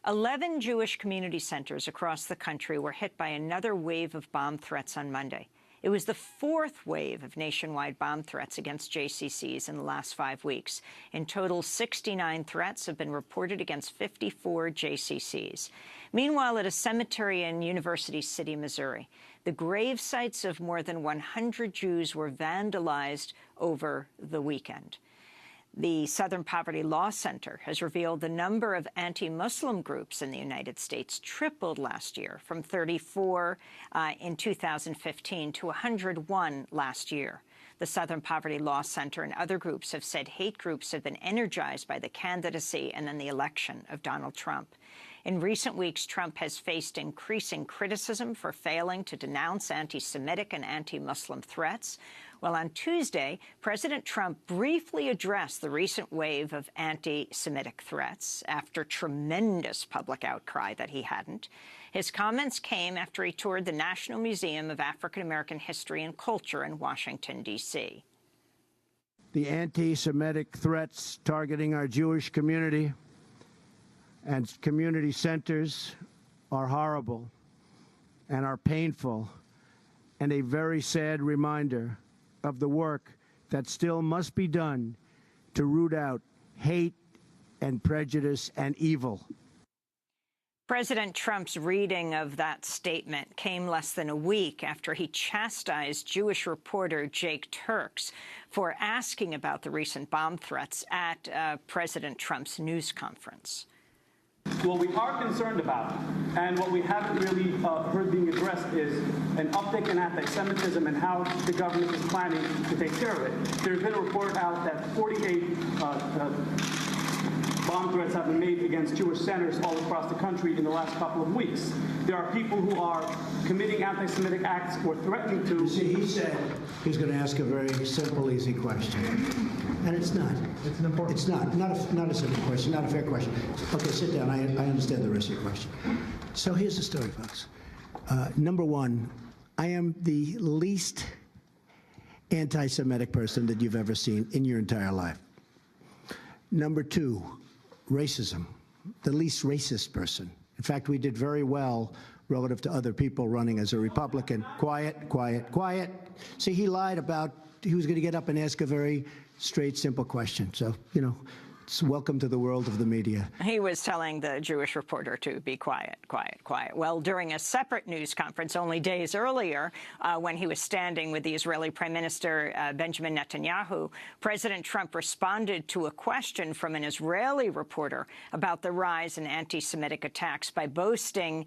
11 Jewish community centers across the country were hit by another wave of bomb threats on Monday. It was the fourth wave of nationwide bomb threats against JCCs in the last 5 weeks. In total, 69 threats have been reported against 54 JCCs. Meanwhile, at a cemetery in University City, Missouri, the grave sites of more than 100 Jews were vandalized over the weekend. The Southern Poverty Law Center has revealed the number of anti-Muslim groups in the United States tripled last year, from 34 in 2015 to 101 last year. The Southern Poverty Law Center and other groups have said hate groups have been energized by the candidacy and then the election of Donald Trump. In recent weeks, Trump has faced increasing criticism for failing to denounce anti-Semitic and anti-Muslim threats. Well, on Tuesday, President Trump briefly addressed the recent wave of anti-Semitic threats after tremendous public outcry that he hadn't. His comments came after he toured the National Museum of African American History and Culture in Washington, D.C. The anti-Semitic threats targeting our Jewish community and community centers are horrible and are painful and a very sad reminder of the work that still must be done to root out hate and prejudice and evil. President Trump's reading of that statement came less than a week after he chastised Jewish reporter Jake Turks for asking about the recent bomb threats at President Trump's news conference. What we are concerned about, and what we haven't really heard being addressed, is an uptick in anti-Semitism and how the government is planning to take care of it. There's been a report out that 48 bomb threats have been made against Jewish centers all across the country in the last couple of weeks. There are people who are committing anti-Semitic acts or threatening to. You see, he said he's going to ask a very simple, easy question. And it's not. It's an important. It's not a simple question, not a fair question. Okay, sit down. I understand the rest of your question. So here's the story, folks. Number one, I am the least anti-Semitic person that you've ever seen in your entire life. Number two, racism, the least racist person. In fact, we did very well relative to other people running as a Republican. Quiet, quiet, quiet. See, he lied about he was going to get up and ask a very straight, simple question. So, you know, it's welcome to the world of the media. He was telling the Jewish reporter to be quiet, quiet, quiet. Well, during a separate news conference only days earlier, when he was standing with the Israeli Prime Minister Benjamin Netanyahu, President Trump responded to a question from an Israeli reporter about the rise in anti-Semitic attacks by boasting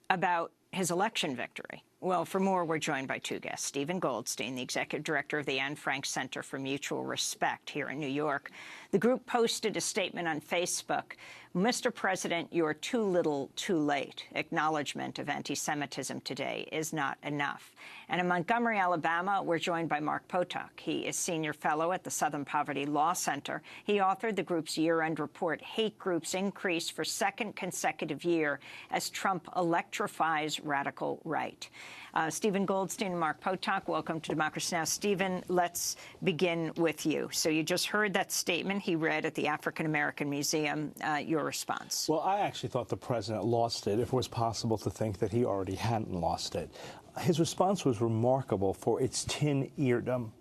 about his election victory. Well, for more, we're joined by two guests. Stephen Goldstein, the executive director of the Anne Frank Center for Mutual Respect here in New York. The group posted a statement on Facebook. Mr. President, you're too little, too late. Acknowledgement of anti-Semitism today is not enough. And in Montgomery, Alabama, we're joined by Mark Potok. He is senior fellow at the Southern Poverty Law Center. He authored the group's year-end report, Hate Groups Increase for Second Consecutive Year as Trump Electrifies Radical Right. Stephen Goldstein and Mark Potok, welcome to Democracy Now! Stephen, let's begin with you. So you just heard that statement he read at the African American Museum. Your response? Well, I actually thought the president lost it, if it was possible to think that he already hadn't lost it. His response was remarkable for its tin-eardom.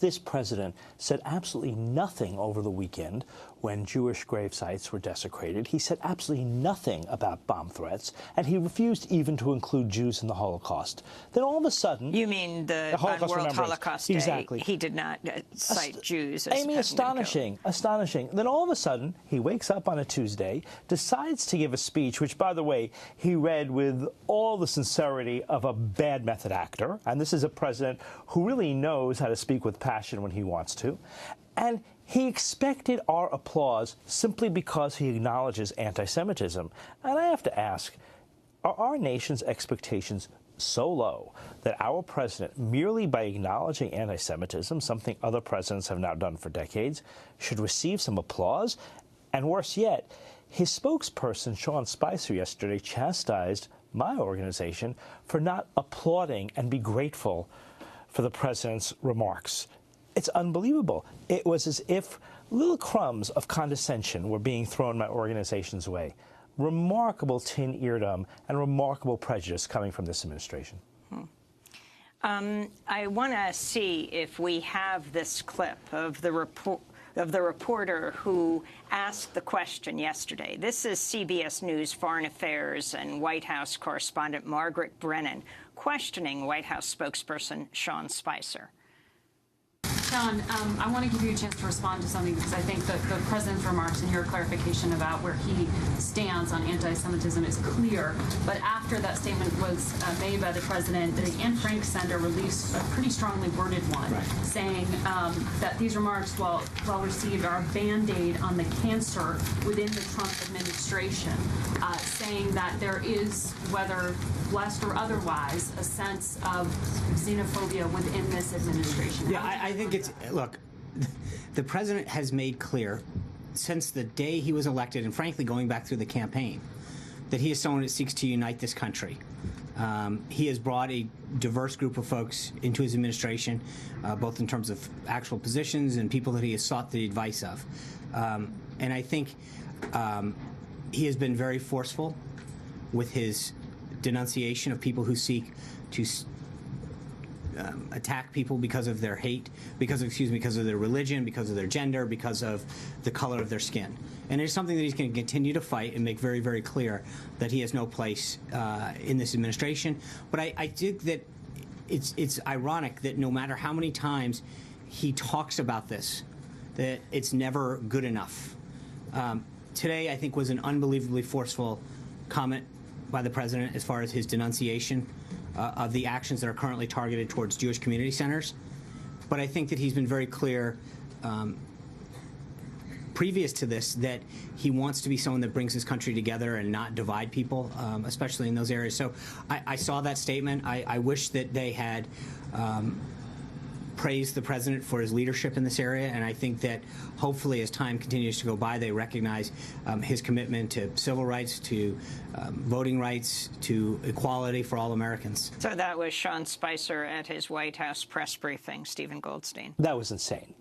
This president said absolutely nothing over the weekend when Jewish grave sites were desecrated. He said absolutely nothing about bomb threats, and he refused even to include Jews in the Holocaust. Then all of a sudden... You mean the World Holocaust Day? Exactly. He did not cite Jews as Amy, astonishing, astonishing. Then all of a sudden, he wakes up on a Tuesday, decides to give a speech, which, by the way, he read with all the sincerity of a bad method actor. And this is a president who really knows how to speak with passion when he wants to. And he expected our applause simply because he acknowledges anti-Semitism. And I have to ask, are our nation's expectations so low that our president, merely by acknowledging anti-Semitism, something other presidents have now done for decades, should receive some applause? And worse yet, his spokesperson, Sean Spicer, yesterday chastised my organization for not applauding and be grateful for the president's remarks. It's unbelievable. It was as if little crumbs of condescension were being thrown my organization's way. remarkable tin-eardom and remarkable prejudice coming from this administration. I want to see if we have this clip of the reporter who asked the question yesterday. This is CBS News Foreign Affairs and White House correspondent Margaret Brennan questioning White House spokesperson Sean Spicer. Sean, I want to give you a chance to respond to something because I think that the president's remarks and your clarification about where he stands on anti-Semitism is clear. But after that statement was made by the president, the Anne Frank Center released a pretty strongly worded one, saying that these remarks, while well received, are a Band-Aid on the cancer within the Trump administration, saying that there is, whether blessed or otherwise, a sense of xenophobia within this administration. Yeah, I think look, the president has made clear since the day he was elected, and frankly going back through the campaign, that he is someone that seeks to unite this country. He has brought a diverse group of folks into his administration, both in terms of actual positions and people that he has sought the advice of. And I think he has been very forceful with his denunciation of people who seek to attack people because of their hate, because of their religion, because of their gender, because of the color of their skin. And it's something that he's going to continue to fight and make very, very clear that he has no place in this administration. But I think that it's ironic that no matter how many times he talks about this, that it's never good enough. Today, I think, was an unbelievably forceful comment by the president as far as his denunciation of the actions that are currently targeted towards Jewish community centers. But I think that he's been very clear previous to this that he wants to be someone that brings his country together and not divide people, especially in those areas. So I saw that statement. I wish that they had praised the president for his leadership in this area, and I think that hopefully as time continues to go by, they recognize his commitment to civil rights, to voting rights, to equality for all Americans. So that was Sean Spicer at his White House press briefing. Stephen Goldstein. That was insane.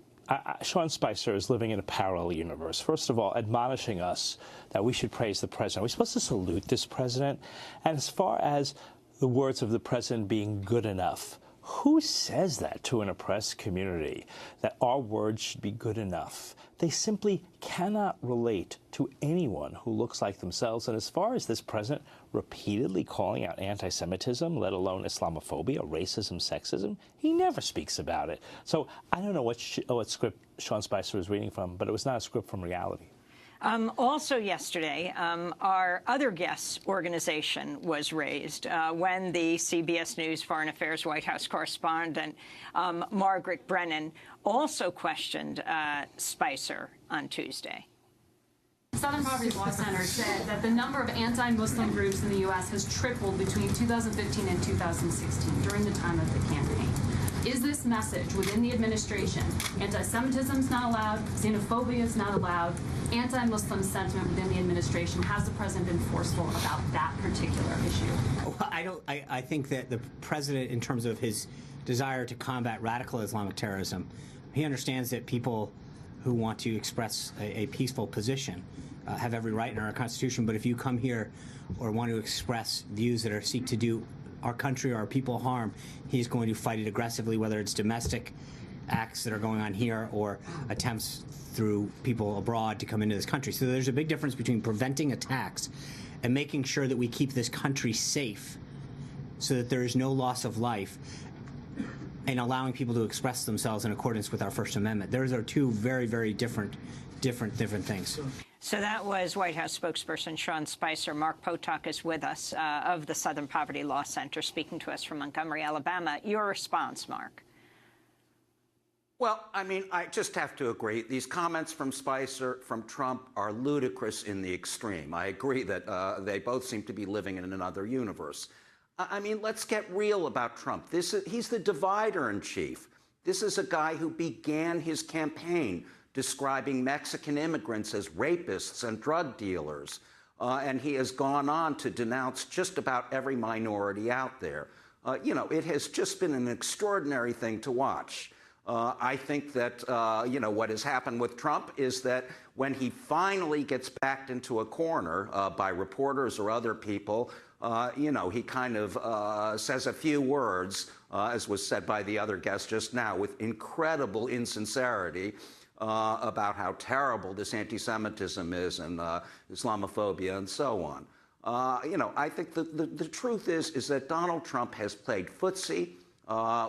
Sean Spicer is living in a parallel universe. First of all, admonishing us that we should praise the president. Are we supposed to salute this president? And as far as the words of the president being good enough, who says that to an oppressed community, that our words should be good enough? They simply cannot relate to anyone who looks like themselves. And as far as this president repeatedly calling out anti-Semitism, let alone Islamophobia, racism, sexism, he never speaks about it. So I don't know what script Sean Spicer was reading from, but it was not a script from reality. Also yesterday, our other guest's organization was raised when the CBS News Foreign Affairs White House correspondent Margaret Brennan also questioned Spicer on Tuesday. Southern Poverty Law Center said that the number of anti-Muslim groups in the U.S. has tripled between 2015 and 2016 during the time of the campaign. Is this message within the administration, anti-Semitism is not allowed, xenophobia is not allowed, anti-Muslim sentiment within the administration, has the president been forceful about that particular issue? Well, I think that the president, in terms of his desire to combat radical Islamic terrorism, he understands that people who want to express a peaceful position have every right in our Constitution. But if you come here or want to express views that seek to do our country or our people harm, he's going to fight it aggressively, whether it's domestic acts that are going on here or attempts through people abroad to come into this country. So there's a big difference between preventing attacks and making sure that we keep this country safe so that there is no loss of life, and allowing people to express themselves in accordance with our First Amendment. Those are two very, very different things. So that was White House spokesperson Sean Spicer. Mark Potok is with us of the Southern Poverty Law Center, speaking to us from Montgomery, Alabama. Your response, Mark? Well, I mean, I just have to agree. These comments from Spicer, from Trump, are ludicrous in the extreme. I agree that they both seem to be living in another universe. I mean, let's get real about Trump. He's the divider in chief. This is a guy who began his campaign describing Mexican immigrants as rapists and drug dealers. And he has gone on to denounce just about every minority out there. You know, it has just been an extraordinary thing to watch. I think that, what has happened with Trump is that when he finally gets backed into a corner by reporters or other people, he kind of says a few words, as was said by the other guest just now, with incredible insincerity about how terrible this anti-Semitism is and Islamophobia and so on. I think the truth is that Donald Trump has played footsie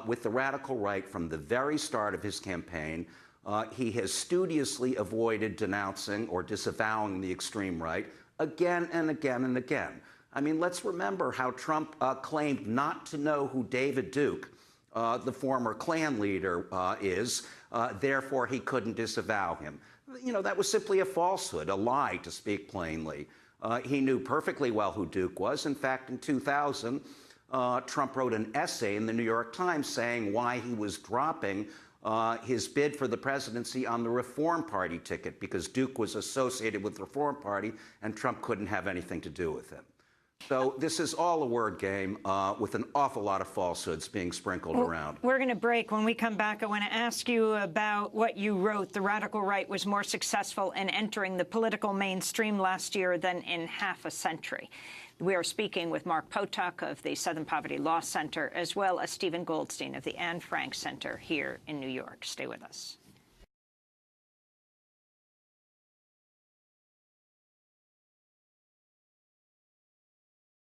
with the radical right from the very start of his campaign. He has studiously avoided denouncing or disavowing the extreme right again and again and again. I mean, let's remember how Trump claimed not to know who David Duke, the former Klan leader, is, therefore he couldn't disavow him. That was simply a falsehood, a lie, to speak plainly. He knew perfectly well who Duke was. In fact, in 2000, Trump wrote an essay in the New York Times saying why he was dropping his bid for the presidency on the Reform Party ticket, because Duke was associated with the Reform Party and Trump couldn't have anything to do with him. So this is all a word game with an awful lot of falsehoods being sprinkled around. We're going to break. When we come back, I want to ask you about what you wrote. The radical right was more successful in entering the political mainstream last year than in half a century. We are speaking with Mark Potok of the Southern Poverty Law Center, as well as Stephen Goldstein of the Anne Frank Center here in New York. Stay with us.